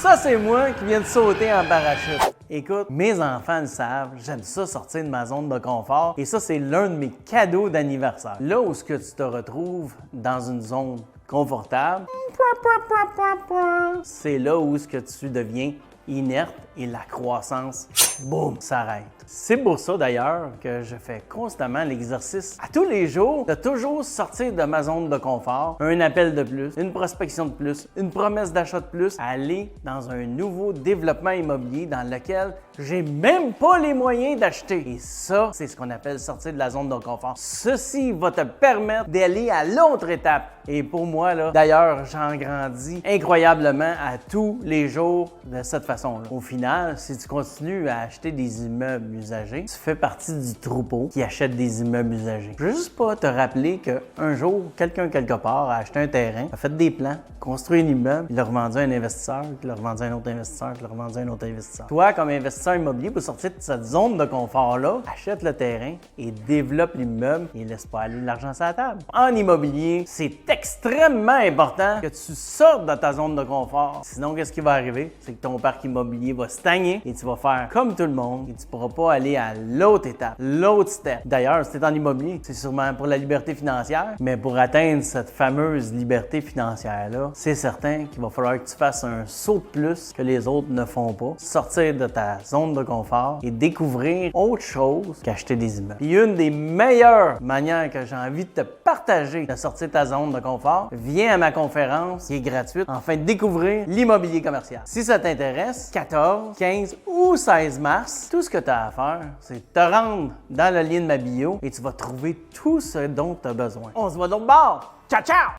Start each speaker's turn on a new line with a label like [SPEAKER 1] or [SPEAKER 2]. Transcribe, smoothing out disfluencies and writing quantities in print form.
[SPEAKER 1] Ça, c'est moi qui viens de sauter en parachute. Écoute, mes enfants le savent, j'aime ça sortir de ma zone de confort et ça, c'est l'un de mes cadeaux d'anniversaire. Là où ce que tu te retrouves dans une zone confortable, c'est là où ce que tu deviens inerte et la croissance, boum, s'arrête. C'est pour ça d'ailleurs que je fais constamment l'exercice à tous les jours de toujours sortir de ma zone de confort, un appel de plus, une prospection de plus, une promesse d'achat de plus, aller dans un nouveau développement immobilier dans lequel j'ai même pas les moyens d'acheter. Et ça, c'est ce qu'on appelle sortir de la zone de confort. Ceci va te permettre d'aller à l'autre étape. Et pour moi, là, d'ailleurs, j'en grandis incroyablement à tous les jours de cette façon-là. Au final, si tu continues à acheter des immeubles usagés, tu fais partie du troupeau qui achète des immeubles usagés. Je veux juste pas te rappeler qu'un jour, quelqu'un quelque part a acheté un terrain, a fait des plans, construit un immeuble, il l'a revendu à un investisseur, il l'a revendu à un autre investisseur, il l'a revendu à un autre investisseur. Toi, comme investisseur immobilier, pour sortir de cette zone de confort-là, achète le terrain et développe l'immeuble et laisse pas aller l'argent sur la table. En immobilier, c'est extrêmement important que tu sortes de ta zone de confort. Sinon, qu'est-ce qui va arriver? C'est que ton parc immobilier va stagner et tu vas faire comme tout le monde et tu pourras pas aller à l'autre étape, l'autre step. D'ailleurs, si tu es en immobilier, c'est sûrement pour la liberté financière, mais pour atteindre cette fameuse liberté financière-là, c'est certain qu'il va falloir que tu fasses un saut de plus que les autres ne font pas, sortir de ta zone de confort et découvrir autre chose qu'acheter des immeubles. Puis une des meilleures manières que j'ai envie de te partager de sortir de ta zone de confort, viens à ma conférence qui est gratuite afin de découvrir l'immobilier commercial. Si ça t'intéresse, 14, 15 ou 16 mars, tout ce que tu as à faire, c'est de te rendre dans le lien de ma bio et tu vas trouver tout ce dont tu as besoin. On se voit d'autre bord! Ciao, ciao!